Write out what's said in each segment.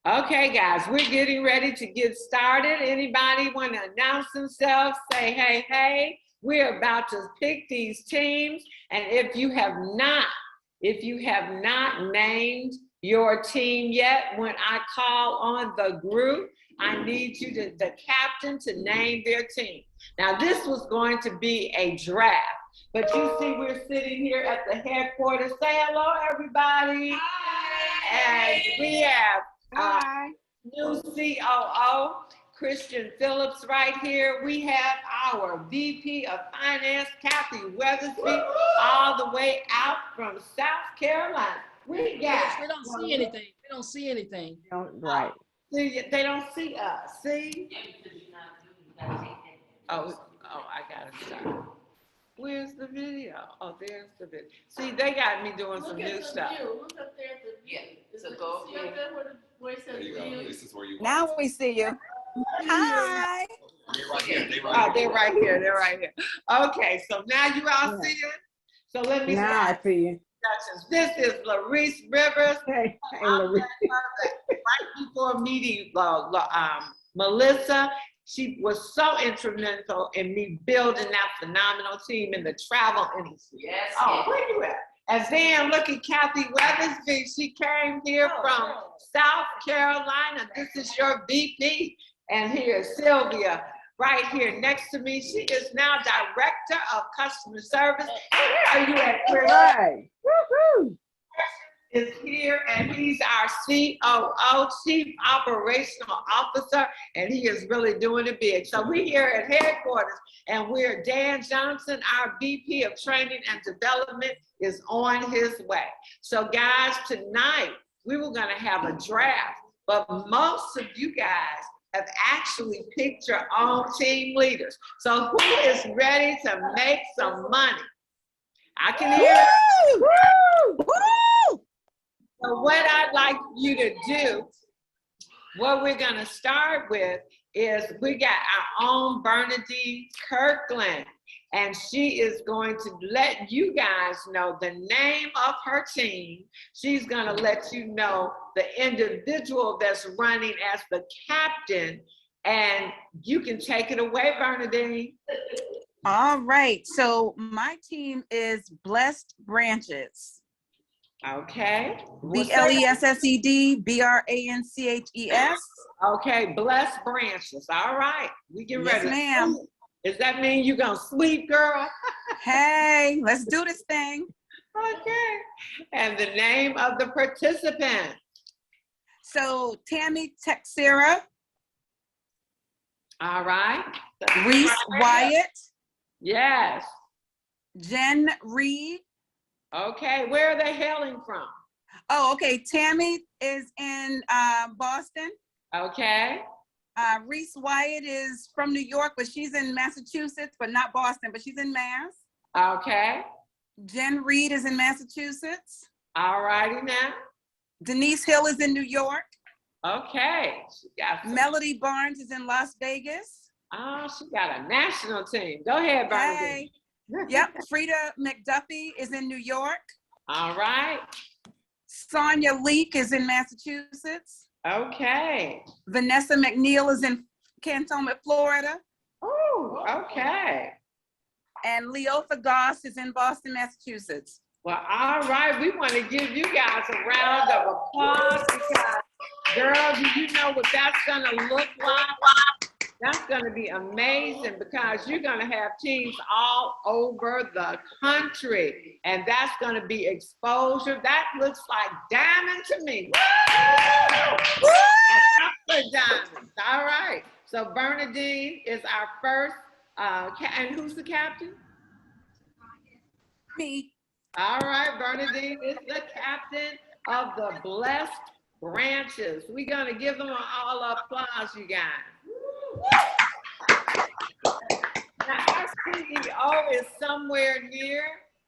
Okay, guys, we're getting ready to get started. Anybody want to announce themselves? Say, hey, hey. We're about to pick these teams. And if you have not named your team yet, when I call on the group, I need you to, the captain, to name their team. Now, this was going to be a draft, but you see we're sitting here at the headquarters. Say hello, everybody. Hi. And we have new COO, Christian Phillips, right here. We have our VP of Finance, Kathy Weathersby, all the way out from South Carolina. We got. We don't see anything. We don't see anything. Right. See, they don't see us. See? Oh, I gotta stop. Where's the video? Oh, there's the video. See, they got me doing some new stuff. Look up there at the view. Yeah, so go up there where it says view. This is where you now we see you. Hi. They're right here. They're right here. They're right here. Okay, so now you all see it? So let me now I see you. This is Larice Rivers. Hey, Larice. Right before meeting Melissa, she was so instrumental in me building that phenomenal team in the travel industry. Yes. Oh, where you at? And then look at Kathy Weathersby. She came here from South Carolina. This is your VP. And here's Sylvia right here next to me. She is now Director of Customer Service. Where are you at, Chris? Right. Woo-hoo. Is here, and he's our COO, Chief Operational Officer, and he is really doing it big. So we're here at headquarters, and we're Dan Johnson, our VP of Training and Development, is on his way. So guys, tonight we were going to have a draft, but most of you guys have actually picked your own team leaders. So who is ready to make some money? I can hear it. Woo! Woo! So what I'd like you to do, what we're gonna start with is we got our own Bernadine Kirkland, and she is going to let you guys know the name of her team. She's gonna let you know the individual that's running as the captain, and you can take it away, Bernadine. All right, so my team is Blessed Branches. Okay. BLESSED BRANCHES. Okay, Blessed Branches. All right, we get ready. Yes, ma'am. Does that mean you're gonna sleep, girl? Hey, let's do this thing. Okay. And the name of the participant. So Tammy Texera. All right. Reese Wyatt. Yes. Jen Reed. Okay, where are they hailing from? Oh, okay. Tammy is in Boston. Okay. Reese Wyatt is from New York, but she's in Massachusetts, but not Boston, but she's in Mass. Okay. Jen Reed is in Massachusetts. All righty now. Denise Hill is in New York. Okay. She got Melody Barnes is in Las Vegas. Oh, she got a national team. Go ahead, Bernadine. Hey. Yep, Frida McDuffie is in New York. All right. Sonia Leek is in Massachusetts. Okay. Vanessa McNeil is in Cantonment, Florida. Oh, okay. And Leotha Goss is in Boston, Massachusetts. Well, all right. We want to give you guys a round of applause because, girl, do you know what that's going to look like? That's going to be amazing because you're going to have teams all over the country, and that's going to be exposure. That looks like diamond to me. Woo! Woo! Diamonds. All right. So Bernadine is our first, and who's the captain? Me. All right, Bernadine is the captain of the Blessed Branches. We're going to give them all applause, you guys. Now, our CEO is somewhere near,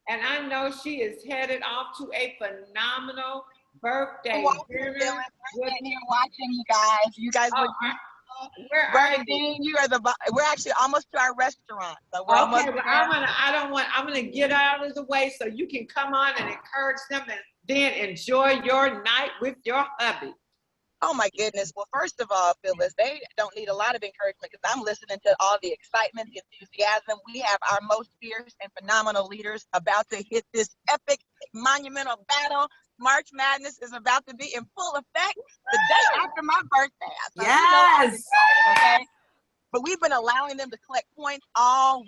and I know she is headed off to a phenomenal birthday dinner. We're here watching you guys. You guys look Bernadine, we're actually almost to our restaurant. So we're almost well, I'm gonna get out of the way so you can come on and encourage them and then enjoy your night with your hubby. Oh my goodness. Well, first of all, Phyllis, they don't need a lot of encouragement because I'm listening to all the excitement, the enthusiasm. We have our most fierce and phenomenal leaders about to hit this epic, monumental battle. March Madness is about to be in full effect the day after my birthday. So you know I'm excited, okay? But we've been allowing them to collect points all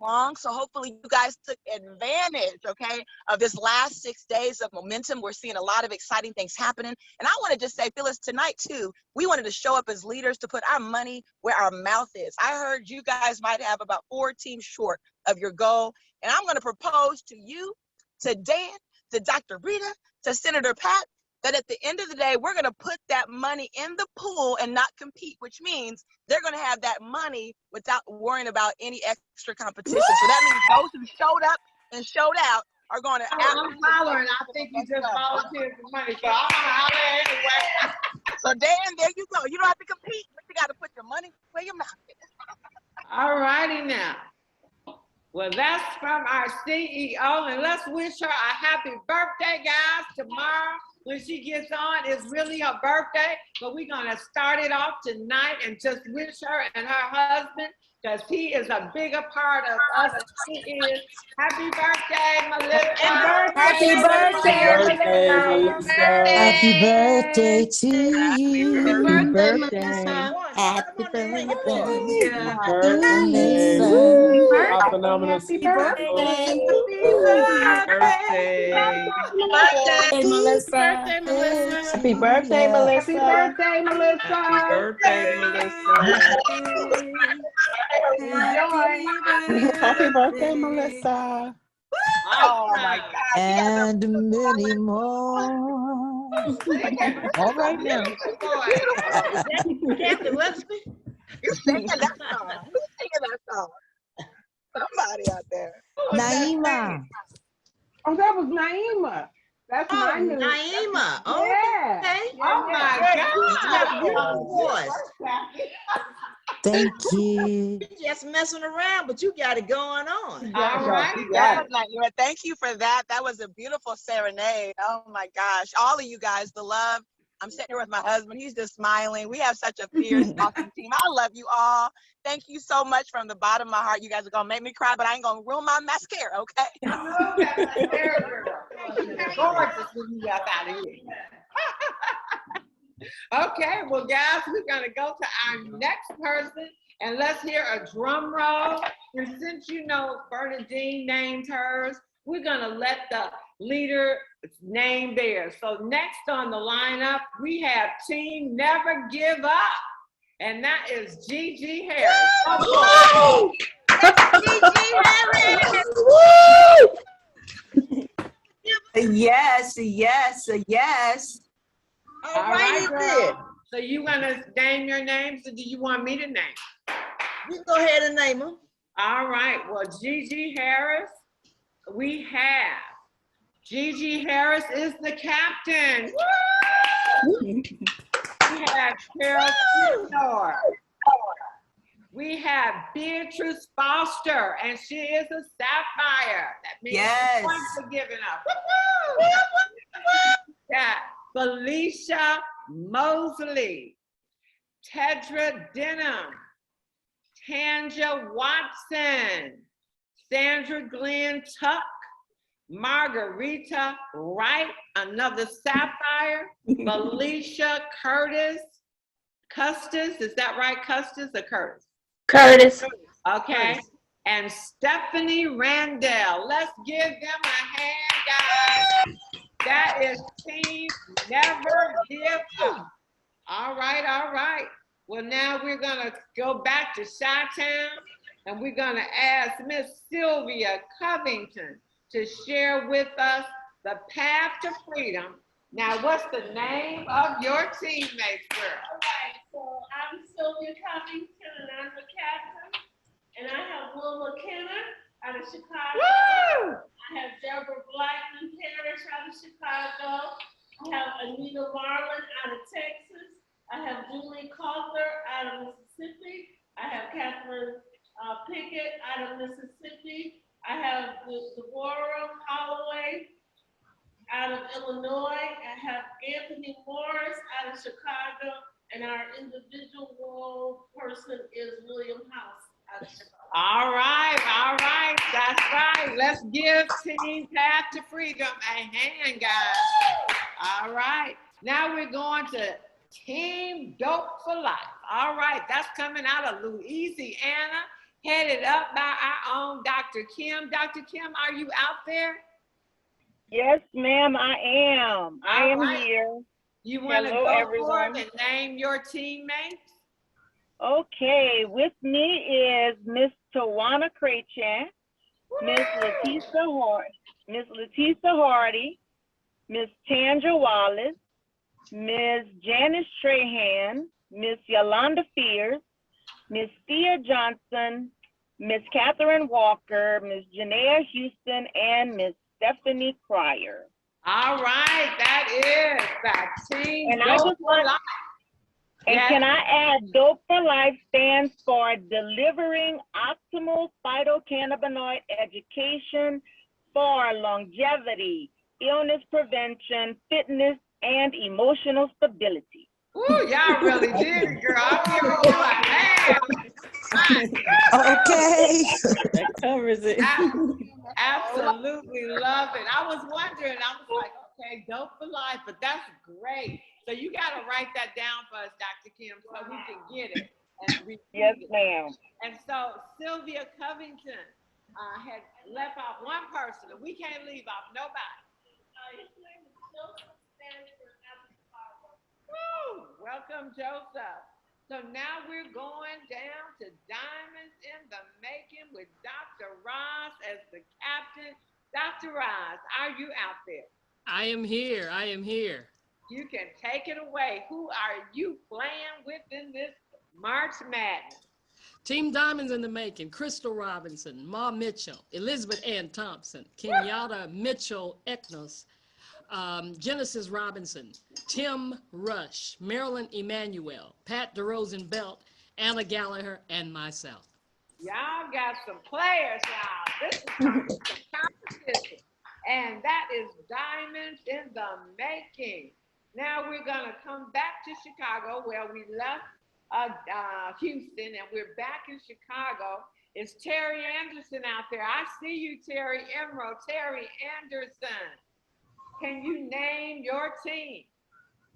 long. So hopefully you guys took advantage, okay, of this last 6 days of momentum. We're seeing a lot of exciting things happening. And I want to just say, Phyllis, tonight too, we wanted to show up as leaders to put our money where our mouth is. I heard you guys might have about 4 teams short of your goal. And I'm going to propose to you, to Dan, to Dr. Rita, to Senator Pat, that at the end of the day, we're going to put that money in the pool and not compete, which means they're going to have that money without worrying about any extra competition. So that means those who showed up and showed out are going to. I'm hollering. I think you just volunteered for money, so I'm gonna holler anyway. So Dan, there you go. You don't have to compete, but you got to put your money where your mouth is. All righty now. Well, that's from our CEO, and let's wish her a happy birthday, guys. Tomorrow, when she gets on, is really her birthday, but we're gonna start it off tonight and just wish her and her husband, because he is a bigger part of us than she is. Happy birthday, Melissa. Happy birthday, Happy birthday to you. Happy birthday, Melissa. Happy birthday, Happy Melissa. Birthday, Melissa. Happy birthday, Melissa. Happy birthday, Melissa. Happy birthday, Melissa. Happy birthday, Melissa. Oh my God. And many more. All right now. Captain Wesley. Who's singing that song? Who's singing that song? Somebody out there. Naima. Oh, that was Naima. That's my news. Naima. Oh, Yeah. okay. Oh my God. Thank you. Just messing around, but you got it going on. All right. That was Naima. Thank you for that. That was a beautiful serenade. Oh my gosh. All of you guys, the love. I'm sitting here with my husband. He's just smiling. We have such a fierce, awesome team. I love you all. Thank you so much from the bottom of my heart. You guys are going to make me cry, but I ain't going to ruin my mascara, okay? Gorgeous when you got out of here. Okay, well, guys, we're gonna go to our next person, and let's hear a drum roll. And since you know Bernadine named hers, we're gonna let the leader name theirs. So next on the lineup, we have Team Never Give Up, and that is Gigi Harris. Woo! Gigi Harris. Yes, yes, yes. All right, girl. So you gonna name your names, or do you want me to name? You go ahead and name them. All right, well, Gigi Harris, we have. Gigi Harris is the captain. We have Carol Senior. We have Beatrice Foster, and she is a sapphire. That means Yes. points for giving up. Yeah, Felicia Mosley, Tedra Denham, Tanja Watson, Sandra Glenn Tuck, Margarita Wright, another sapphire, Felicia Custis, is that right, Custis or Curtis? Curtis. Okay, and Stephanie Randall. Let's give them a hand, guys. That is Team Never Give Up. All right, all right. Well, now we're gonna go back to Chi-Town, and we're gonna ask Miss Sylvia Covington to share with us the path to freedom. Now, what's the name of your teammates, girl? All right, so I'm Sylvia Covington, and I'm the captain. And I have Will McKenna out of Chicago. Woo! I have Deborah Blackman Parrish out of Chicago. I have Anita Marlin out of Texas. I have Julie Calder out of Mississippi. I have Catherine Pickett out of Mississippi. I have Deborah Holloway out of Illinois. I have Anthony Morris out of Chicago, and our individual person is William House out of Chicago. All right, that's right. Let's give Team Path to Freedom a hand, guys. All right, now we're going to Team Dope for Life. All right, that's coming out of Louisiana, headed up by our own Dr. Kim. Dr. Kim, are you out there? Yes, ma'am, I am. I am All right. here. You want to Hello, go everyone. for it and name your teammates? Okay, with me is Miss Tawana Crachan, Miss Letisa Hardy, Miss Tandra Wallace, Miss Janice Strahan, Miss Yolanda Fears, Miss Thea Johnson, Miss Catherine Walker, Miss Janaea Houston, and Miss Stephanie Cryer. All right, that is the Team And I Dope just for want- Life. And Yes. can I add, Dope for Life stands for Delivering Optimal Phytocannabinoid Education for Longevity, Illness Prevention, Fitness, and Emotional Stability. Ooh, y'all really did it, girl. I'm giving you a hand. Okay. That covers it. Absolutely love it. I was wondering, I was like, okay, Dope for Life, but that's great. So you got to write that down for us, Dr. Kim, so we can get it and repeat Yes, it. ma'am. And so Sylvia Covington had left off one person, and we can't leave off nobody. His name is Joseph Stanford out of Chicago. Woo! Welcome, Joseph. So now we're going down to Diamonds in the Making with Dr. Ross as the captain. Dr. Ross, are you out there? I am here. I am here. You can take it away. Who are you playing with in this March Madness? Team Diamonds in the Making: Crystal Robinson, Ma Mitchell, Elizabeth Ann Thompson, Kenyatta Mitchell Eknos, Genesis Robinson, Tim Rush, Marilyn Emanuel, Pat DeRosen Belt, Anna Gallagher, and myself. Y'all got some players, y'all. This is some competition. And that is Diamonds in the Making. Now we're going to come back to Chicago where we left Houston, and we're back in Chicago. Is Terry Anderson out there? I see you, Terry Emerald. Terry Anderson. Can you name your team?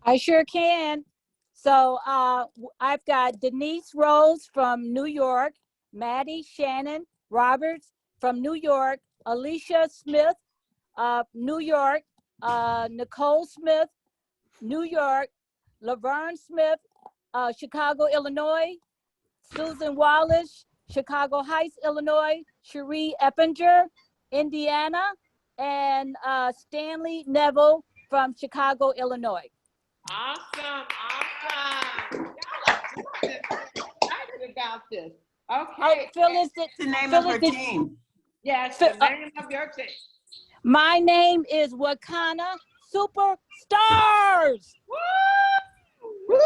I sure can. So I've got Denise Rose from New York, Maddie Shannon Roberts from New York, Alicia Smith, New York, Nicole Smith, New York, Laverne Smith, Chicago, Illinois, Susan Wallace, Chicago Heights, Illinois, Cherie Eppinger, Indiana, and Stanley Neville from Chicago, Illinois. Awesome, awesome. Y'all are doing this. I'm excited about this. Okay. Phyllis, The name of her Phyllis, team. Yes, the name of your team. my name is Wakana Superstars. Woo!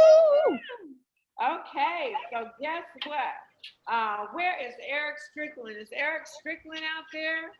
Okay, so guess what? Where is Eric Strickland? Is Eric Strickland out there?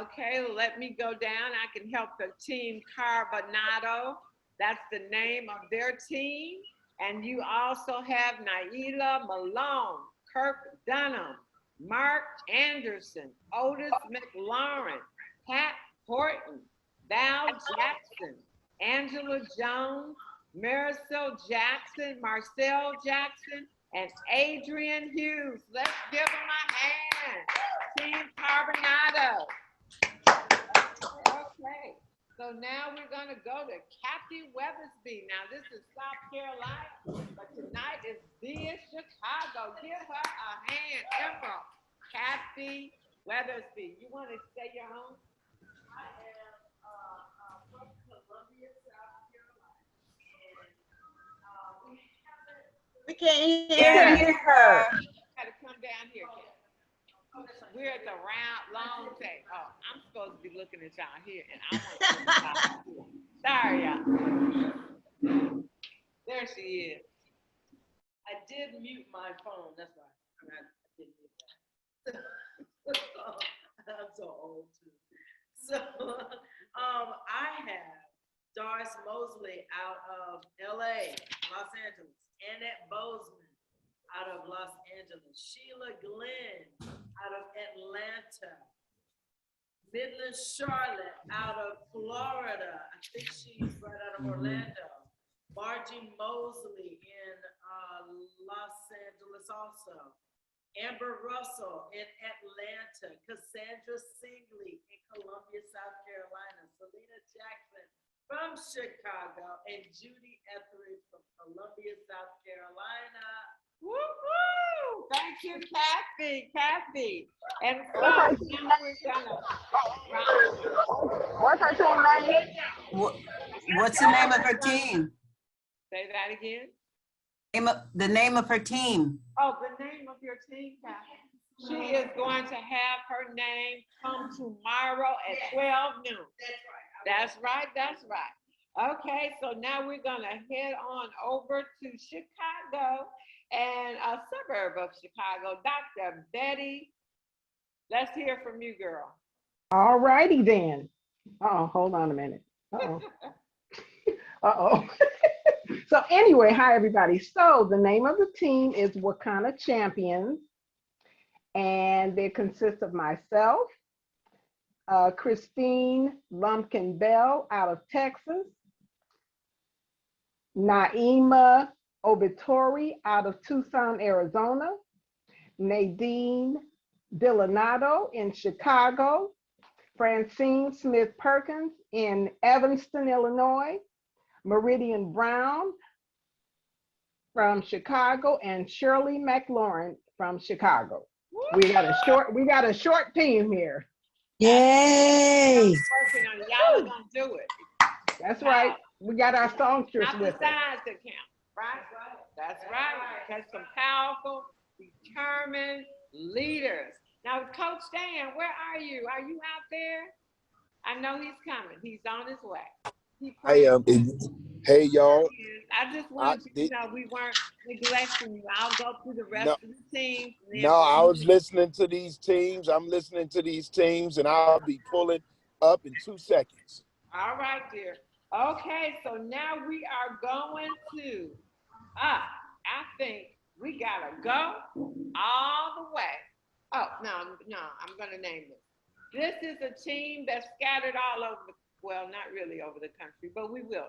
Okay, let me go down. I can help the team Carbonado. That's the name of their team. And you also have Naila Malone, Kirk Dunham, Mark Anderson, Otis McLaurin, Pat Horton, Val Jackson, Angela Jones, Marisol Jackson, Marcel Jackson, and Adrian Hughes. Let's give them a hand. Team Carbonado. Okay, so now we're going to go to Kathy Weathersby. Now, this is South Carolina, but tonight is via Chicago. Give her a hand, Emerald. Kathy Weathersby. You want to say your own? I am from Columbia, South Carolina. And We can't hear her. Got to come down here, Kathy. We're at the long take. Oh, I'm supposed to be looking at y'all here, and I want to sorry, y'all. There she is. I did mute my phone. That's why I didn't mute that. I'm so old too. So, I have Doris Mosley out of LA, Los Angeles, Annette Bozeman out of Los Angeles, Sheila Glenn out of Atlanta, Midland Charlotte out of Florida. I think she's right out of Orlando. Margie Mosley in Los Angeles also. Amber Russell in Atlanta. Cassandra Singley in Columbia, South Carolina. Selena Jackson from Chicago. And Judy Etheridge from Columbia, South Carolina. Woo-hoo! Thank you, Kathy. Kathy. And so Okay. now we're gonna. What's her team name? What's the name of her team? Say that again. The name of her team. Oh, the name of your team, Kathy. She is going to have her name come tomorrow at 12 noon. That's right. That's right. Okay, so now we're gonna head on over to Chicago and a suburb of Chicago, Dr. Betty. Let's hear from you, girl. All righty then. Uh-oh, hold on a minute. Uh-oh. Uh-oh. So anyway, hi everybody. So the name of the team is Wakana Champions, and they consist of myself, Christine Lumpkin Bell out of Texas, Naima Obitori out of Tucson, Arizona, Nadine Dillanato in Chicago, Francine Smith Perkins in Evanston, Illinois, Meridian Brown from Chicago, and Shirley McLaurin from Chicago. We got a short team here. Yay! Working on it. Y'all are gonna do it. That's right. We got our songstress Not the with us. size that count, right? That's right. That's some powerful, determined leaders. Now, Coach Dan, where are you? Are you out there? I know he's coming. He's on his way. I am. Hey, y'all. I just wanted you to know we weren't neglecting you. I'll go through the rest of the teams. No, I was listening to these teams. I'm listening to these teams, and I'll be pulling up in 2 seconds. All right, dear. Okay, so now we are going to, I think we gotta go all the way. Oh, no, I'm gonna name it. This is a team that's scattered all over, well, not really over the country, but we will.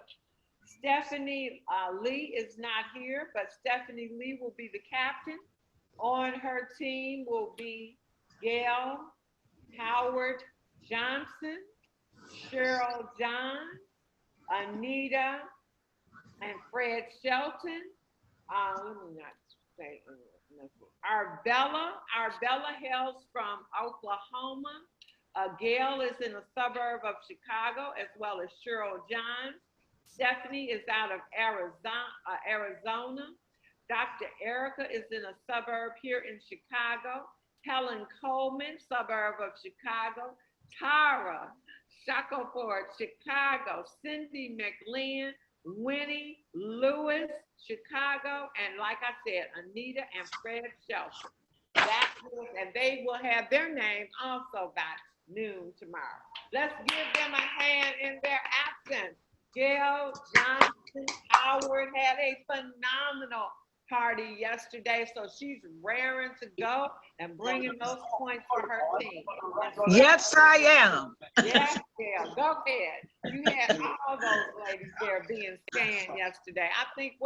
Stephanie Lee is not here, but Stephanie Lee will be the captain. On her team will be Gail Howard Johnson, Cheryl John, Anita, and Fred Shelton. Let me not say, Arbella hails from Oklahoma. Gail is in a suburb of Chicago, as well as Cheryl John. Stephanie is out of Arizona. Dr. Erica is in a suburb here in Chicago. Helen Coleman, suburb of Chicago. Tara Shackelford, Chicago. Cindy McLean, Winnie Lewis, Chicago. And like I said, Anita and Fred Shelton. And they will have their name also by noon tomorrow. Let's give them a hand in their absence. Gail Johnson Howard had a phenomenal party yesterday, so she's raring to go and bringing those points for her team. Yes, I am. Yes, Gail, go ahead. You had all those ladies there being scanned yesterday. I think,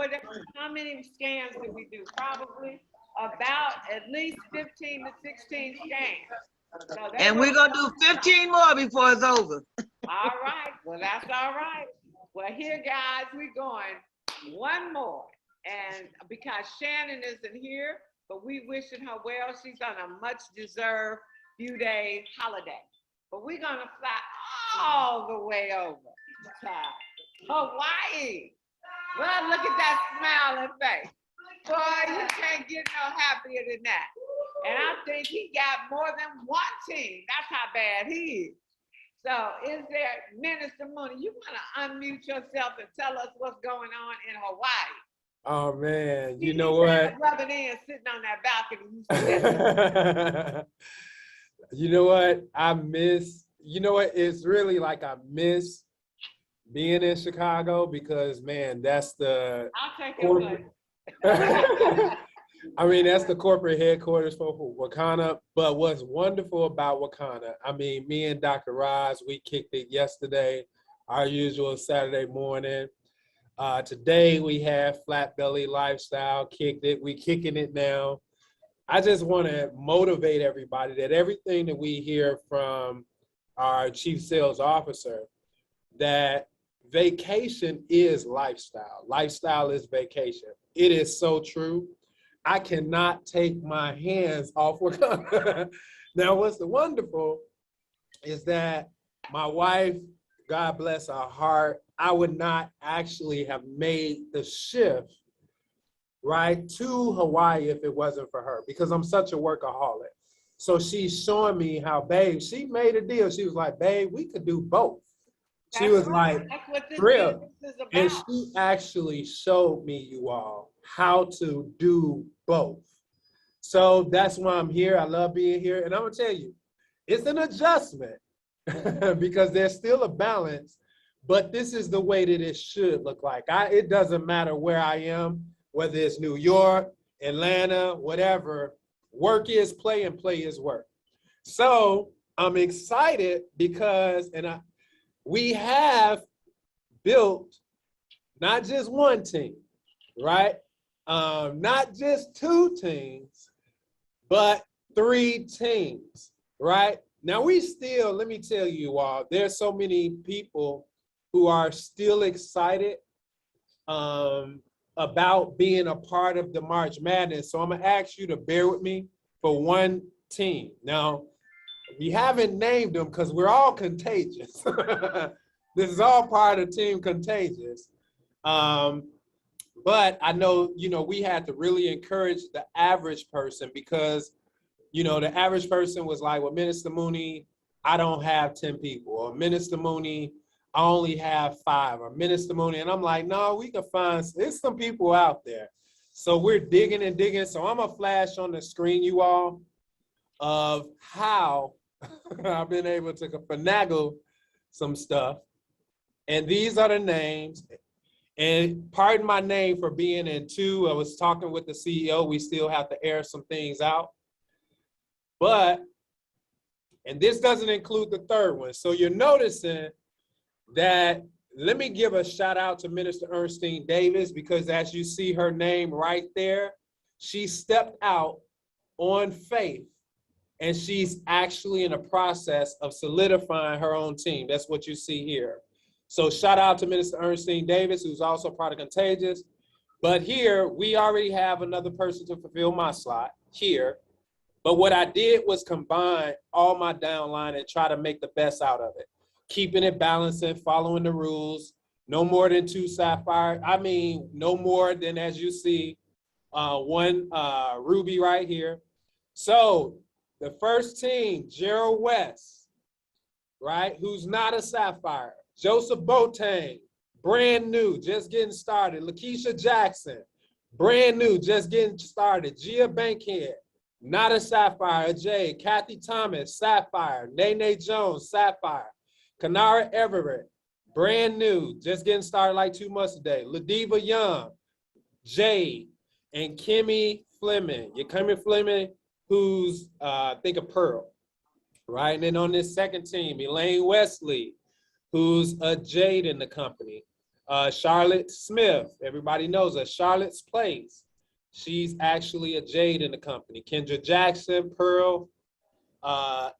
how many scans did we do? Probably about at least 15 to 16 scans. So and we're going to do 15 more before it's over. All right. Well, that's all right. Well, here, guys, we're going one more. And because Shannon isn't here, but we wishing her well. She's on a much-deserved few days holiday. But we're going to fly all the way over to Hawaii. Well, look at that smiling face. Boy, you can't get no happier than that. And I think he got more than one team. That's how bad he is. So is there, Minister Mooney, you want to unmute yourself and tell us what's going on in Hawaii? Oh, man, you know what? Brother Dan sitting on that balcony. You know what? I miss you know what? It's really like I miss being in Chicago because, man, that's the I'll take your place. I mean, that's the corporate headquarters for Wakana. But what's wonderful about Wakana, I mean, me and Dr. Roz, we kicked it yesterday, our usual Saturday morning. Today we have Flat Belly Lifestyle, kicked it. We kicking it now. I just want to motivate everybody that everything that we hear from our chief sales officer, that vacation is lifestyle. Lifestyle is vacation. It is so true. I cannot take my hands off Wakanda. Now, what's wonderful is that my wife, God bless her heart, I would not actually have made the shift, right, to Hawaii if it wasn't for her, because I'm such a workaholic. So she's showing me how, babe, she made a deal. She was like, babe, we could do both. She was like, That's what this real. business is about. And she actually showed me, you all, how to do both. So that's why I'm here. I love being here. And I'm gonna tell you, it's an adjustment because there's still a balance, but this is the way that it should look like. It doesn't matter where I am, whether it's New York, Atlanta, whatever, work is play and play is work. So I'm excited because, we have built not just one team, right? Not just two teams, but 3 teams, right? Now we still, let me tell you all, there's so many people who are still excited about being a part of the March Madness. So I'm gonna ask you to bear with me for one team. Now, we haven't named them because we're all contagious. This is all part of Team Contagious. But I know, we had to really encourage the average person because, the average person was like, well, Minister Mooney, I don't have 10 people. Or Minister Mooney, I only have 5. Or Minister Mooney, and I'm like, no, we can find, there's some people out there. So we're digging and digging. So I'm gonna flash on the screen, you all, of how I've been able to finagle some stuff. And these are the names. And pardon my name for being in 2. I was talking with the CEO. We still have to air some things out. But, and this doesn't include the 3rd one. So you're noticing that, let me give a shout out to Minister Ernestine Davis, because as you see her name right there, she stepped out on faith. And she's actually in a process of solidifying her own team. That's what you see here. So shout out to Minister Ernestine Davis, who's also part of Contagious. But here, we already have another person to fulfill my slot here. But what I did was combine all my downline and try to make the best out of it. Keeping it balanced and following the rules. No more than 2 Sapphire. I mean, no more than, as you see, 1 Ruby right here. So, the first team, Gerald West, right, who's not a Sapphire. Joseph Boateng, brand new, just getting started. Lakeisha Jackson, brand new, just getting started. Gia Bankhead, not a Sapphire. Jay, Kathy Thomas, Sapphire. Nene Jones, Sapphire. Kanara Everett, brand new, just getting started like 2 months today. Ladiva Young, Jade, and Kimmy Fleming. Kimmy Fleming, who's, I think, a Pearl, right? And then on this second team, Elaine Wesley, who's a Jade in the company. Charlotte Smith, everybody knows her, Charlotte's Place. She's actually a Jade in the company. Kendra Jackson, Pearl.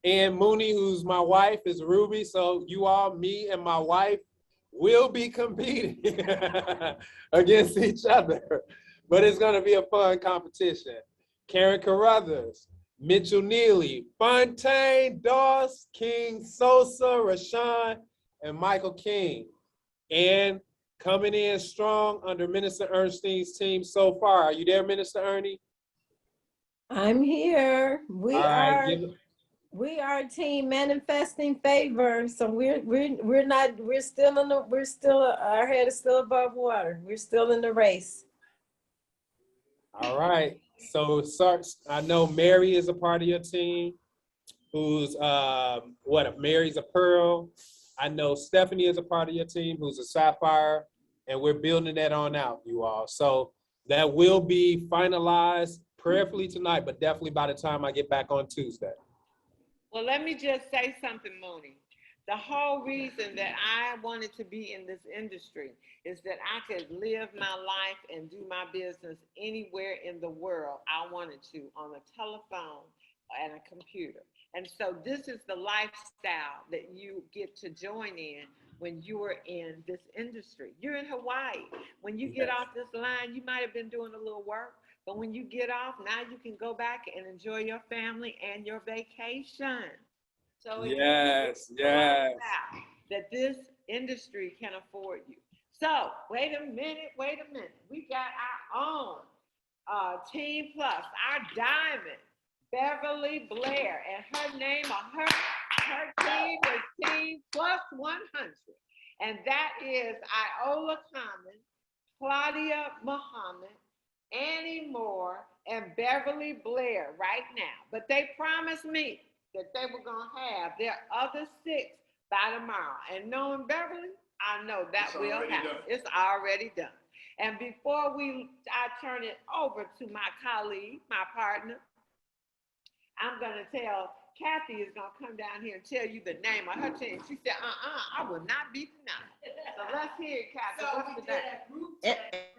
Ann Mooney, who's my wife, is Ruby. So you all, me and my wife, will be competing against each other. But it's gonna be a fun competition. Karen Carruthers, Mitchell Neely, Fontaine, Doss, King, Sosa, Rashawn, and Michael King. And coming in strong under Minister Ernestine's team so far. Are you there, Minister Ernie? I'm here. We All right, are team manifesting favor. So our head is still above water. We're still in the race. All right. So I know Mary is a part of your team. who's Mary's a Pearl. I know Stephanie is a part of your team, who's a Sapphire, and we're building that on out, you all. So that will be finalized prayerfully tonight, but definitely by the time I get back on Tuesday. Well, let me just say something, Mooney. The whole reason that I wanted to be in this industry is that I could live my life and do my business anywhere in the world I wanted to, on a telephone and a computer. And so this is the lifestyle that you get to join in when you are in this industry. You're in Hawaii. When you get off this line, you might have been doing a little work, but when you get off, now you can go back and enjoy your family and your vacation. So Yes, yes. that this industry can afford you. So wait a minute. We got our own Team Plus, our diamond, Beverly Blair, and her name on her team is Team Plus 100. And that is Iola Common, Claudia Muhammad, Annie Moore, and Beverly Blair right now. But they promised me that they were gonna have their other 6 by tomorrow. And knowing Beverly, I know that will happen. It's already done. And before I turn it over to my colleague, my partner, I'm gonna tell Kathy is gonna come down here and tell you the name of her team. She said, I will not be denied. So let's hear it, Kathy. So What's we the did name? a group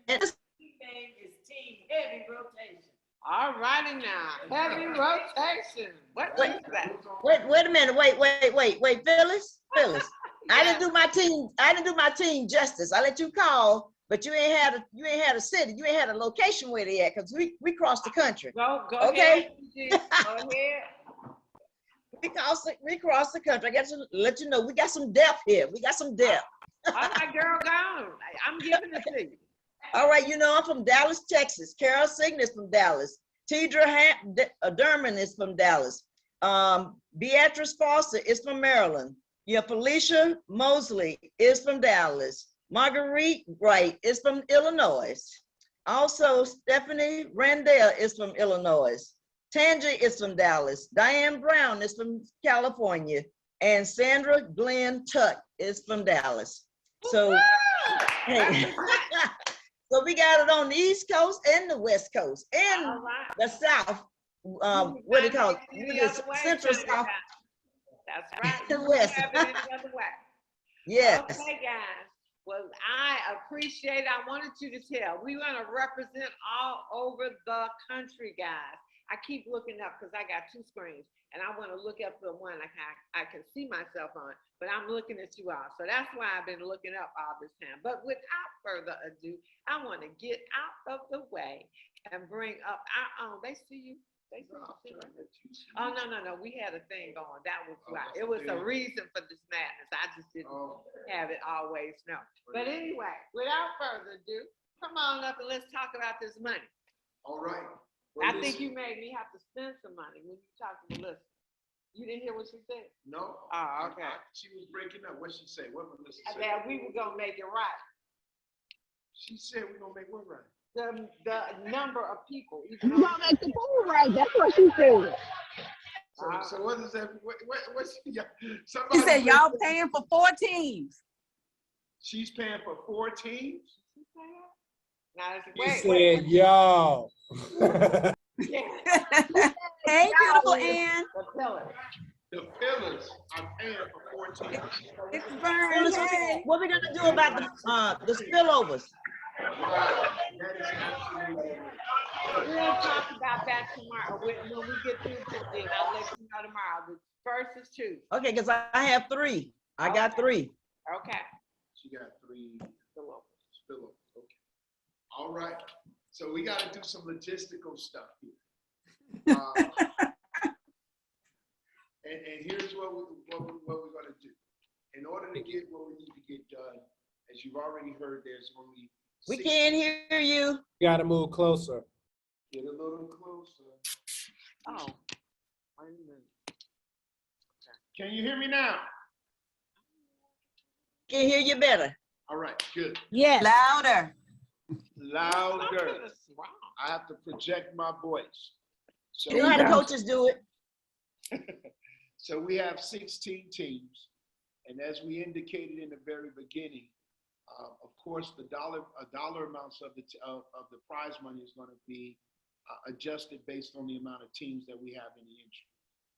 text. Team name is Team Heavy Rotation. All righty now, heavy rotation. What is that? Wait a minute. Wait, Phyllis. I didn't do my team justice. I let you call, but you ain't had a city. You ain't had a location where they at, because we crossed the country. Go Okay? ahead. Go ahead. We crossed the country. I got to let you know we got some depth here. We got some depth. All right, girl, go on. I'm giving it to you. All right, you know I'm from Dallas, Texas. Carol Sign is from Dallas. Tidra Derman is from Dallas. Beatrice Foster is from Maryland. Felicia Mosley is from Dallas. Marguerite Wright is from Illinois. Also, Stephanie Randall is from Illinois. Tangi is from Dallas. Diane Brown is from California. And Sandra Glenn Tuck is from Dallas. So, hey. So we got it on the East Coast and the West Coast and the South. What do you call it? Central South. That's right. The West. Yes. Okay, guys. Well, I appreciate it. I wanted you to tell. We want to represent all over the country, guys. I keep looking up because I got 2 screens, and I want to look up the one I can see myself on, but I'm looking at you all. So that's why I've been looking up all this time. But without further ado, I want to get out of the way and bring up our own. They see you. They see you. Oh, no. We had a thing going. That was why. It was a reason for this madness. I just didn't have it always know. But anyway, without further ado, come on up and let's talk about this money. All right. I think you made me have to spend some money when you talked to Melissa. You didn't hear what she said? No. Oh, okay. She was breaking up. What she say? What Melissa said? That we were gonna make it right. She said we're gonna make what right? The number of people. You gonna make the food right? That's what she said. So what is that? What's She said y'all paying for 4 teams. She's paying for 4 teams. Now, She said, y'all. Hey, beautiful Ann. The pillars are paying for 4 teams. It's Vern. Hey. What we gonna do about the spillovers? We'll talk about that tomorrow when we get through today. I'll let you know tomorrow. The first is Tuesday. Okay, because I have 3. I got 3. Okay. She got 3 spillovers. Okay. All right. So we got to do some logistical stuff here. And here's what we're going to do. In order to get what we need to get done, as you've already heard, there's only We can't hear you. You got to move closer. Get a little closer. Oh, wait a minute. Can you hear me now? Can hear you better. All right, good. Yes. Louder. Louder. I have to project my voice. So, You know how the coaches do it. So we have 16 teams. And as we indicated in the very beginning, of course, the dollar amounts of the prize money is going to be adjusted based on the amount of teams that we have in the entry.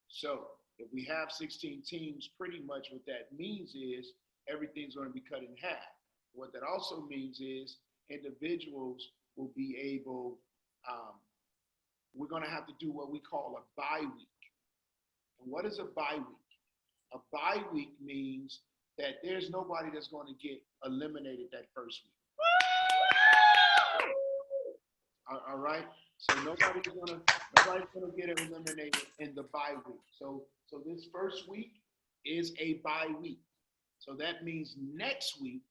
So if we have 16 teams, pretty much what that means is everything's going to be cut in half. What that also means is individuals will be able, we're going to have to do what we call a bye week. And what is a bye week? A bye week means that there's nobody that's going to get eliminated that first week. All right? So nobody's gonna get eliminated in the bye week. So this first week is a bye week. So that means next week,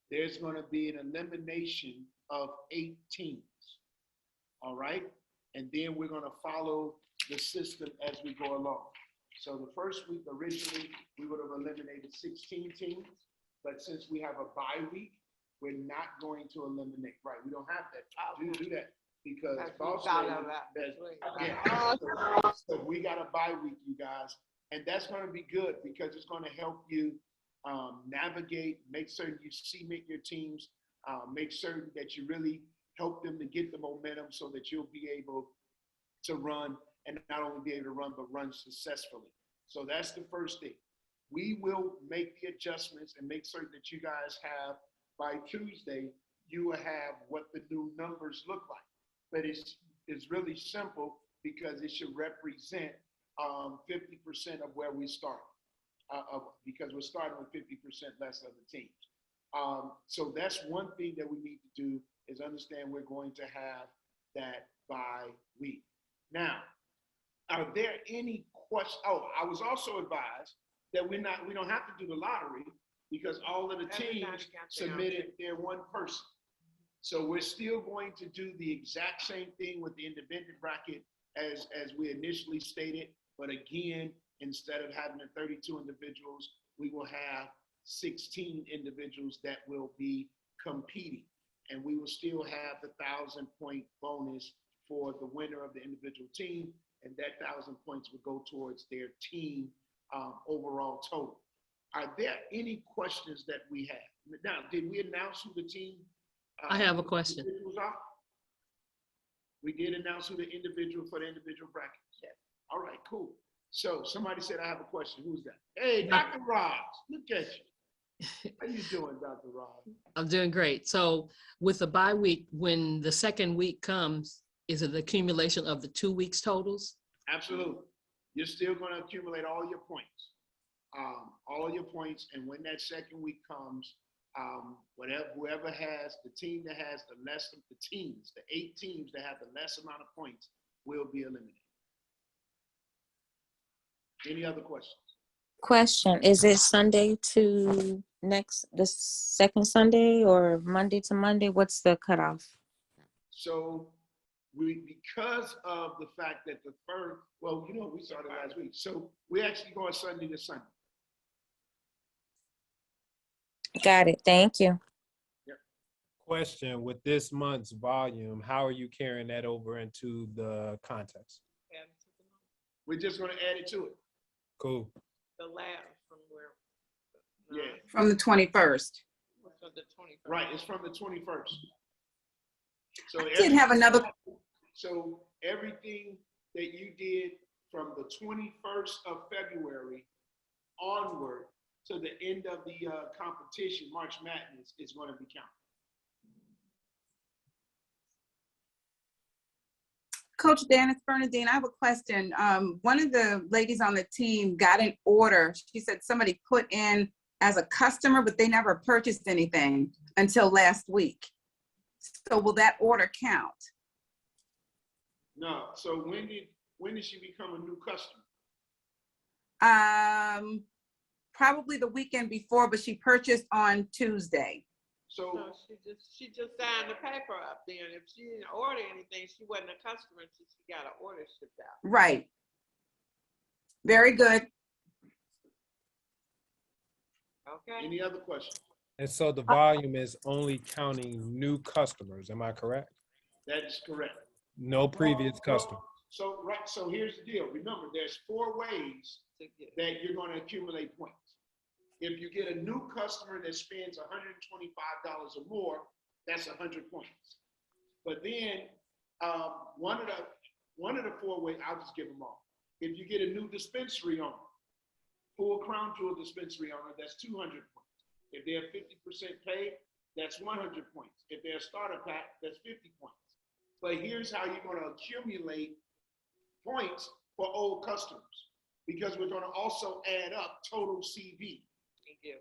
there's gonna be an elimination of 8 teams. All right? And then we're gonna follow the system as we go along. So the first week, originally, we would have eliminated 16 teams, but since we have a bye week, we're not going to eliminate, right? We don't have that, do that, because boss lady, so we got a bye week, you guys, and that's gonna be good because it's gonna help you navigate, make certain you cement your teams, make certain that you really help them to get the momentum so that you'll be able to run, and not only be able to run, but run successfully. So that's the first thing. We will make the adjustments and make certain that you guys have, by Tuesday, you will have what the new numbers look like. But it's really simple because it should represent 50% of where we start, because we're starting with 50% less of the teams. So that's one thing that we need to do is understand we're going to have that bye week. Now, are there any questions? Oh, I was also advised that we don't have to do the lottery because all of the teams submitted their one person. So we're still going to do the exact same thing with the independent bracket as we initially stated. But again, instead of having the 32 individuals, we will have 16 individuals that will be competing. And we will still have the 1,000-point bonus for the winner of the individual team. And that 1,000 points will go towards their team overall total. Are there any questions that we have? Now, did we announce who the team? I have a question. We did announce who the individual for the individual bracket. All right, cool. So somebody said, I have a question. Who's that? Hey, Dr. Ross, look at you. How you doing, Dr. Ross? I'm doing great. So with the bye week, when the second week comes, is it the accumulation of the 2 weeks totals? Absolutely. You're still going to accumulate all your points. And when that second week comes, whoever has the team that has the less of the teams, the 8 teams that have the less amount of points will be eliminated. Any other questions? Question, is it Sunday to the second Sunday or Monday to Monday? What's the cutoff? So because of the fact that the first, we started last week. So we actually go on Sunday to Sunday. Got it. Thank you. Yep. Question, with this month's volume, how are you carrying that over into the contest? We're just going to add it to it. Cool. The lab from where? Yeah. From the 21st. From the 21st. Right, it's from the 21st. So I did have another. So everything that you did from the 21st of February onward to the end of the competition, March Madness, is going to be counted. Coach Dennis Bernadine, I have a question. One of the ladies on the team got an order. She said somebody put in as a customer, but they never purchased anything until last week. So will that order count? No. So when did she become a new customer? Probably the weekend before, but she purchased on Tuesday. So she just signed the paper up then. If she didn't order anything, she wasn't a customer until she got an order shipped out. Right. Very good. Okay. Any other questions? And so the volume is only counting new customers, am I correct? That is correct. No previous customer. So here's the deal. Remember, there's 4 ways that you're going to accumulate points. If you get a new customer that spends $125 or more, that's 100 points. But then one of the 4 ways, I'll just give them all. If you get a new dispensary owner, full Crown Jewel dispensary owner, that's 200 points. If they're 50% paid, that's 100 points. If they're a starter pack, that's 50 points. But here's how you're going to accumulate points for old customers, because we're going to also add up total CV. Thank you.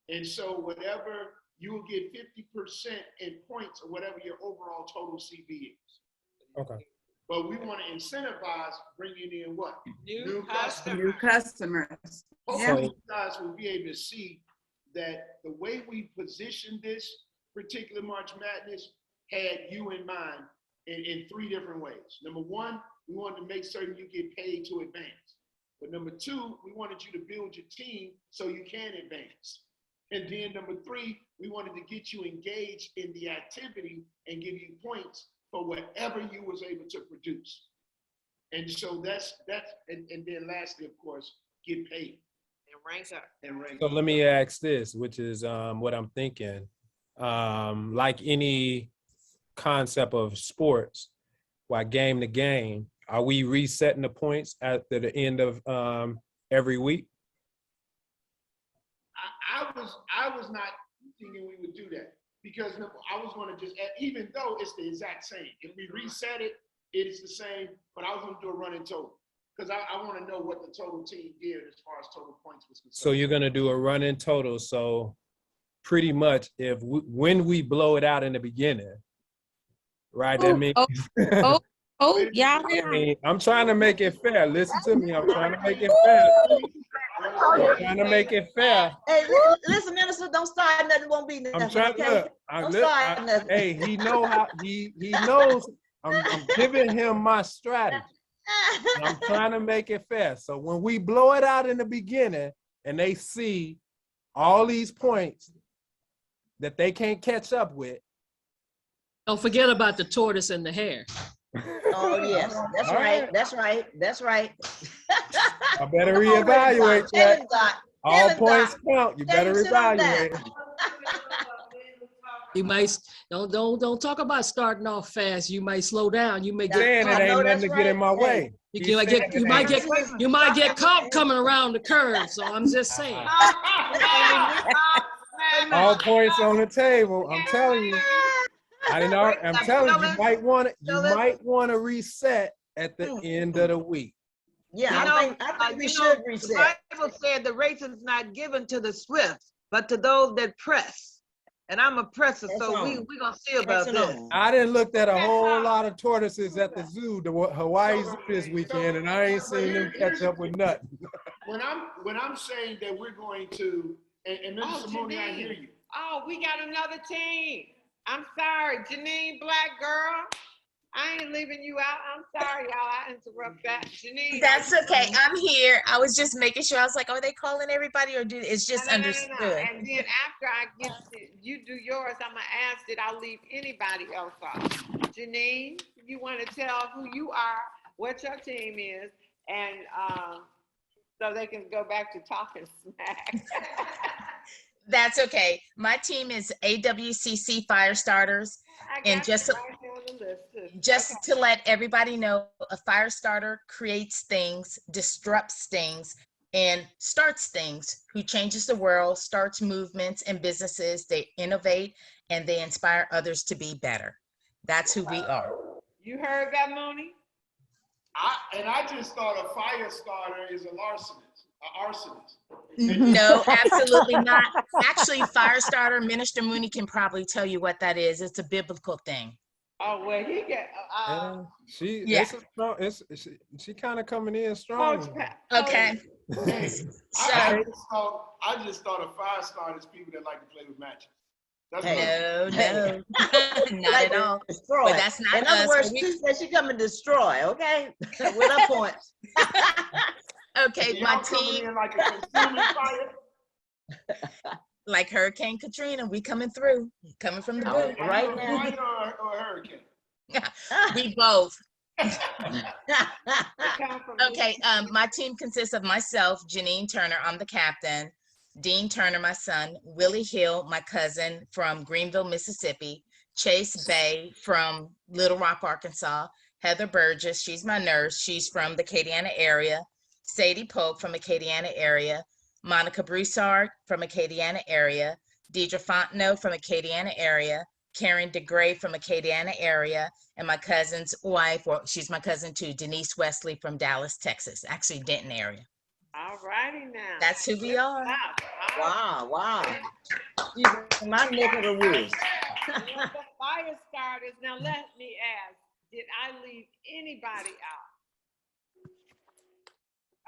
And so whatever you will get 50% in points or whatever your overall total CV is. Okay. But we want to incentivize bringing in what? New New customers. Hopefully you guys will be able to see that the way we positioned this particular March Madness had you in mind in 3 different ways. Number 1, we wanted to make certain you get paid to advance. But number 2, we wanted you to build your team so you can advance. And then number 3, we wanted to get you engaged in the activity and give you points for whatever you was able to produce. And so that's and then lastly, of course, get paid. And rank up. And rank So up. let me ask this, which is what I'm thinking. Like any concept of sports, while game to game, are we resetting the points at the end of every week? I was not thinking we would do that, because I was going to just, even though it's the exact same, if we reset it, it is the same, but I was going to do a running total, because I want to know what the total team did as far as total points was concerned. So you're going to do a running total. So pretty much when we blow it out in the beginning, right? That means, Yeah. I mean, I'm trying to make it fair. Listen to me. I'm trying to make it fair. I'm trying to make it fair. Hey, listen, minister, don't start nothing, won't be nothing. I'm trying Okay? Don't start nothing. hey, he knows I'm giving him my strategy. And I'm trying to make it fair. So when we blow it out in the beginning and they see all these points that they can't catch up with. Don't forget about the tortoise and the hare. Oh, yes, that's All right, right. that's right, that's right. I better Come on, reevaluate Tell that. him, Doc. Tell All him, points Doc. count. You Tell better him sit on that. reevaluate. You might don't talk about starting off fast. You might slow down. You may get Saying it caught. ain't nothing to get in my way. You might get caught coming around the curve. So I'm just saying. All points on the table. I'm telling you. I'm telling you, you might want to reset at the end of the week. Yeah, I think we should reset. The Bible said the race is not given to the swift, but to those that press. And I'm a presser, so we're going to see about this. I didn't look at a whole lot of tortoises at the zoo, the Hawaii Zoo this weekend, and I ain't seen them catch up with nothing. When I'm saying that we're going to, and Mr. Simone, I hear you. Oh, we got another team. I'm sorry, Janine Black Girl. I ain't leaving you out. I'm sorry, y'all. I interrupt that. Janine. That's okay. I'm here. I was just making sure. I was like, are they calling everybody or it's just understood? No. And then after I get you do yours, I'm going to ask that I'll leave anybody else off. Janine, you want to tell who you are, what your team is, and so they can go back to talking smack. That's okay. My team is AWCC Firestarters. And just to let everybody know, a fire starter creates things, disrupts things, and starts things, who changes the world, starts movements and businesses. They innovate and they inspire others to be better. That's who we are. You heard that, Mooney? I just thought a fire starter is an arsonist. No, absolutely not. Actually, Firestarter, Minister Mooney can probably tell you what that is. It's a biblical thing. Oh, well, he get. She kind of coming in strong. Okay. I just thought a fire starter is people that like to play with matches. That's No, not at all. Destroy. But that's not In other us. words, she said she come and destroy, okay? With her points. Okay, my team. Like a consuming fire? Like Hurricane Katrina, we coming through, coming from the boot right now. Fire or hurricane? We both. Okay, my team consists of myself, Janine Turner, I'm the captain, Dean Turner, my son, Willie Hill, my cousin from Greenville, Mississippi, Chase Bay from Little Rock, Arkansas, Heather Burgess, she's my nurse, she's from the Acadiana area, Sadie Pope from Acadiana area, Monica Broussard from Acadiana area, Deidre Fontenot from Acadiana area, Karen DeGray from Acadiana area, and my cousin's wife, or she's my cousin too, Denise Wesley from Dallas, Texas, actually Denton area. All righty now. That's who we are. Wow, wow. She's in my neck of the woods. The fire starters. Now let me ask, did I leave anybody out?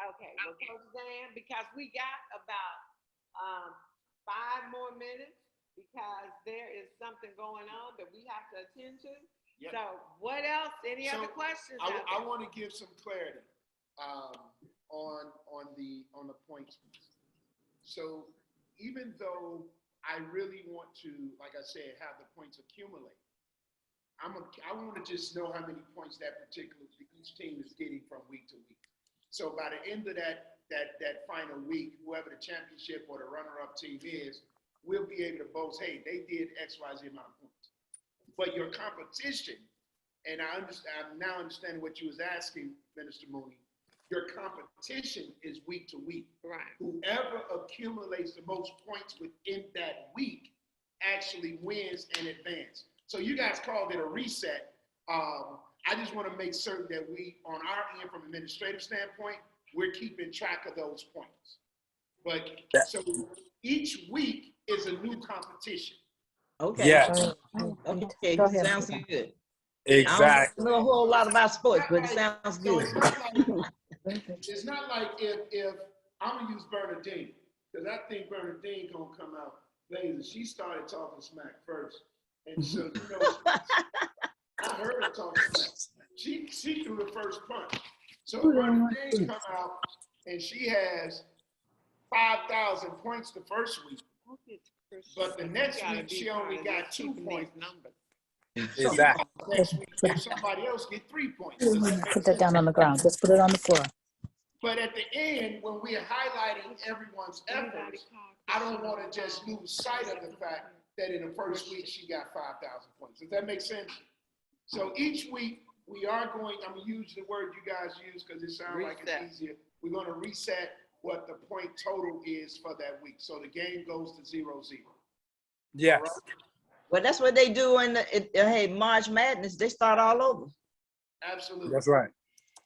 Okay, well, Coach Dan, because we got about 5 more minutes, because there is something going on that we have to attend to. Yep. So what else? Any other questions? I want to give some clarity on the points. So even though I really want to, like I said, have the points accumulate, I want to just know how many points that particular each team is getting from week to week. So by the end of that final week, whoever the championship or the runner-up team is, we'll be able to boast, hey, they did X, Y, Z amount of points. But your competition, and I'm now understanding what you was asking, Minister Mooney, your competition is week to week. Right. Whoever accumulates the most points within that week actually wins and advances. So you guys called it a reset. I just want to make certain that we, on our end, from an administrative standpoint, we're keeping track of those points. But so each week is a new competition. Okay. Yes. Okay, Go ahead. sounds good. Exactly. I don't know a whole lot about sports, but it sounds So good. it's not like if I'm gonna use Bernadine, because I think Bernadine gonna come out later. She started talking smack first, and so I heard her talk smack. She threw the first punch. So Bernadine come out and she has 5,000 points the first week, but the next week she only got 2 points. Exactly. Next week, if somebody else get 3 points. Put that down on the ground. Just put it on the floor. But at the end, when we're highlighting everyone's efforts, I don't want to just lose sight of the fact that in the first week she got 5,000 points. Does that make sense? So each week we are going, I'm going to use the word you guys use because it sounds like it's easier. We're going to reset what the point total is for that week. So the game goes to 0-0. Yes. Right? Well, that's what they do in hey, March Madness. They start all over. Absolutely. That's right.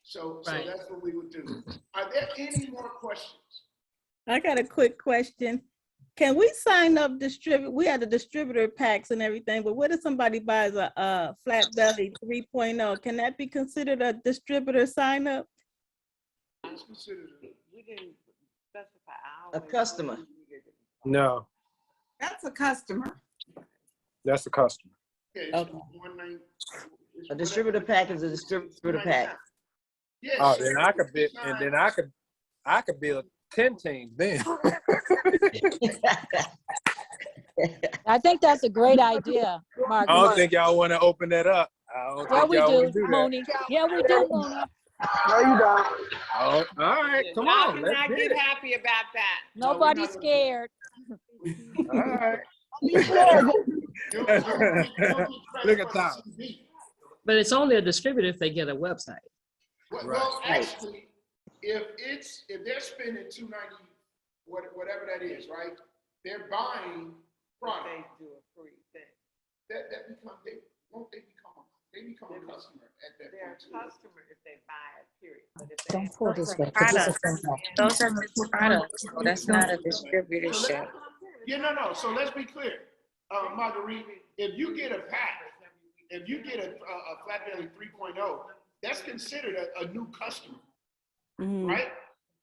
So that's what we would do. Are there any more questions? I got a quick question. Can we sign up we have the distributor packs and everything, but what if somebody buys a Flat Belly 3.0? Can that be considered a distributor sign up? We didn't specify A customer. No, That's a customer. that's a customer. Okay. A distributor pack is a distributor pack. Yeah, Oh, so then I could be, and then I could build 10 teams then. I think that's a great idea, Mark. I don't think y'all want to open that up. I don't Yeah, think we y'all do, want to do that. Mooney. Yeah, we do, Mooney. No, you don't. Oh, all right, come Y'all on, let's cannot get get it. happy about that. Nobody's scared. All right. Look at Tom. But it's only a distributor if they get a website. Well, actually, if they're spending $290, whatever that is, right? They're buying product. They do a free thing. That become they become a customer at that They're point. a customer if they buy it, period. But if Don't they pull this way. 'Cause this is Products. gonna- Those are just products. So that's not a distributorship. Yeah, no. So let's be clear, Marguerite. If you get a pack, if you get a Flat Belly 3.0, that's considered a new customer, right?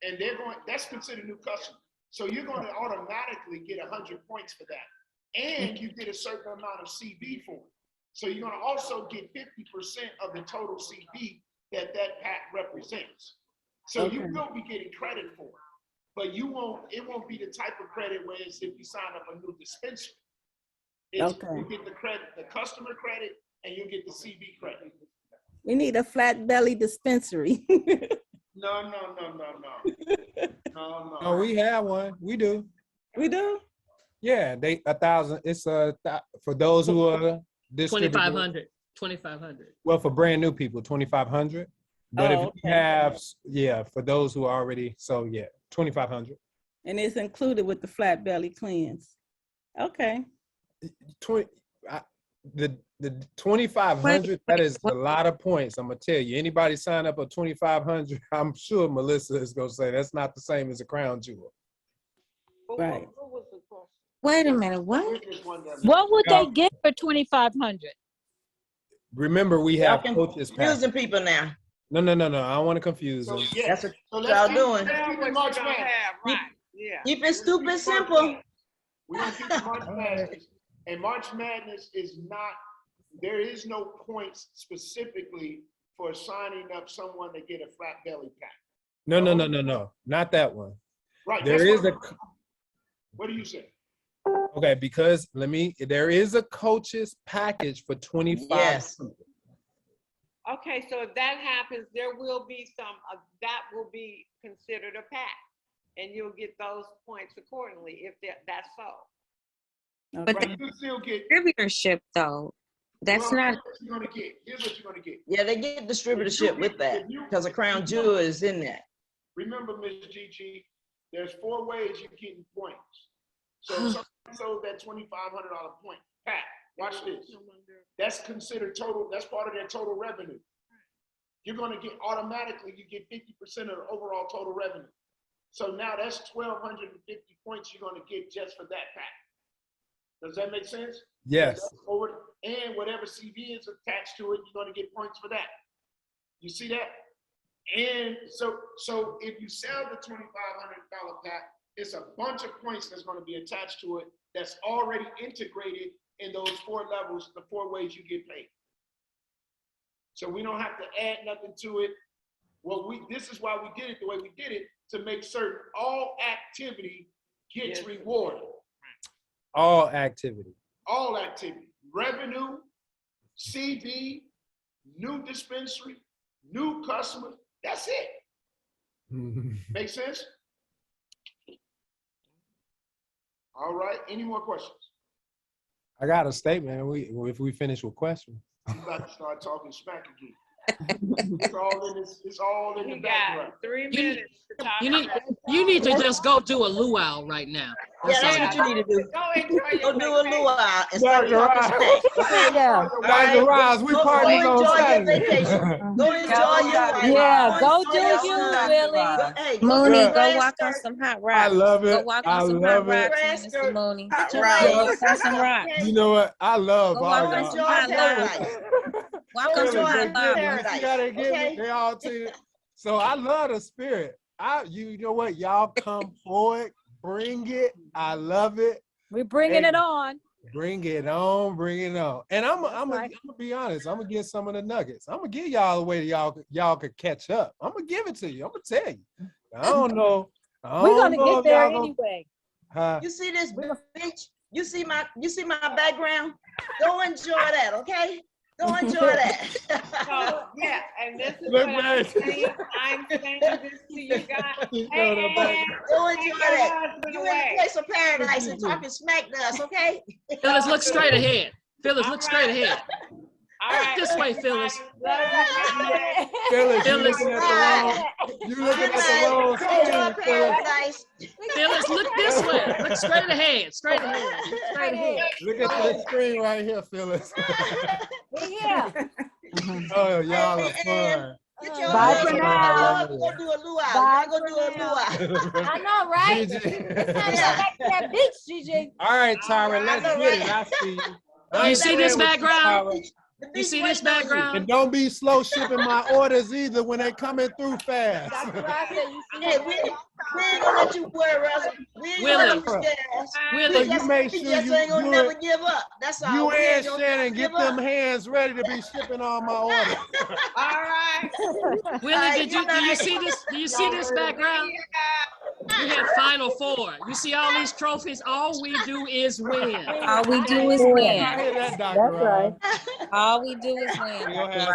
And that's considered a new customer. So you're going to automatically get 100 points for that, and you get a certain amount of CB for it. So you're going to also get 50% of the total CB that pack represents. So you will be getting credit for it, but it won't be the type of credit where it's if you sign up a new dispensary. You get the credit, the customer credit, and you get the CB credit. We need a flat belly dispensary. No. No, we have one. We do. We do? Yeah, they 1,000. It's for those who are distributed. 2,500. 2,500. Well, for brand new people, 2,500. But if Oh, you okay. have, yeah, for those who are already, so yeah, 2,500. And it's included with the flat belly cleanse. Okay. 20. The 2,500. That is a lot of points. I'm gonna tell you. Anybody sign up at 2,500, I'm sure Melissa is gonna say that's not the same as a crown jewel. Right. Wait a minute, what? What would they get for 2,500? Remember, we Y'all have coaches. confusing people now. No. I don't want to confuse them. That's what So y'all keep- doing. let's keep it March Madness. Right, yeah. Keep it stupid simple. We're gonna keep it March Madness. And March Madness is not, there is no points specifically for signing up someone to get a flat belly pack. No. Not that one. Right. There that's is what- What do you say? Okay, because there is a coaches package for 25. Yes. Okay, so if that happens, there will be some, that will be considered a pack. And you'll get those points accordingly if that's so. But Right, you still get. distributorship though, that's Well, not. here's what you're gonna get. Here's what you're gonna get. Yeah, they get distributorship with that because a crown jewel is in that. Remember, Ms. Gigi, there's 4 ways you're getting points. So if someone sold that $2,500 point pack. Watch this. That's considered total, that's part of their total revenue. You're gonna get automatically, you get 50% of the overall total revenue. So now that's 1,250 points you're gonna get just for that pack. Does that make sense? Yes. And whatever CV is attached to it, you're gonna get points for that. You see that? And so if you sell the $2,500 pack, it's a bunch of points that's gonna be attached to it that's already integrated in those 4 levels, the 4 ways you get paid. So we don't have to add nothing to it. Well, this is why we did it the way we did it, to make certain all activity gets rewarded. All activity. All activity, revenue, CV, new dispensary, new customers, that's it. Make sense? All right, any more questions? I got a statement. If we finish with questions. I'm about to start talking smack again. It's all in the You background. got 3 minutes to talk about. You need to just go do a luau right now. Yeah, that's all what you need to do. Go enjoy your Go do a luau and start Dr. talking smack. Yeah. Dr. Roz, we Go partying on enjoy your Saturday. vacation. Go enjoy your life. Yeah, go enjoy do your you, son. Willie. Hey, Mooney, your go grass walk on skirt. some hot I rocks. love Go it. walk I on some love hot it. rocks, Mr. Mooney. Hot Go rocks. walk on some rocks. You know what? I love Go all walk on y'all. some hot Paradise. lava. Walk on Go some enjoy hot lava. paradise. You gotta get Okay? me. They all tell you. So I love the spirit. You know what? Y'all come forward, bring it. I love it. We're bringing Hey. it on. Bring it on, bring it on. And I'm right. gonna be honest. I'm gonna get some of the nuggets. I'm gonna give y'all the way y'all could catch up. I'm gonna give it to you. I'm gonna tell you. I don't know. We're gonna get there anyway. You see this beach? You see my background? Go enjoy that, okay? Go enjoy that. So, yeah, and this is Look, what I'm man. saying. I'm saying this to you guys. You Hey, know the back- Go take enjoy your that. husband You in the away. place of paradise and talking smack to us, okay? Phyllis, look straight ahead. Phyllis, look All straight right. ahead. All right. This way, Phyllis. Love you. Good night. Phyllis, you Phyllis. looking at the wrong. You looking at the wrong Enjoy screen, Phyllis. paradise. Phyllis, look this way. Look straight ahead. Straight ahead. Straight ahead. Look at this screen right here, Phyllis. We're here. Oh, y'all are fun. Get your Bye husband. for now. Y'all go do a luau. Bye Y'all go do a for now. luau. I know, right? Gigi. It's time to go back to that beach, Gigi. All right, Tyra, let's know, get it. right? I see you. You I ain't see this playing with you, background? Tyra. The You beach see this waiting on you. background? And don't be slow shipping my orders either when they coming through fast. Dr. Ross said you see Hey, we ain't gonna let you worry us. We ain't gonna let you scare us. Willie, you make We sure just you ain't gonna do never it. give up. That's all. You We ain't and gonna Shannon give get them up. hands ready to be shipping all my orders. All right. Willie, Hey, do you see this? Do you see this background? We had Final Four. You see all these trophies? All we do is win. All we do is win. I hear that, Dr. That's right. All we do is win. We'll have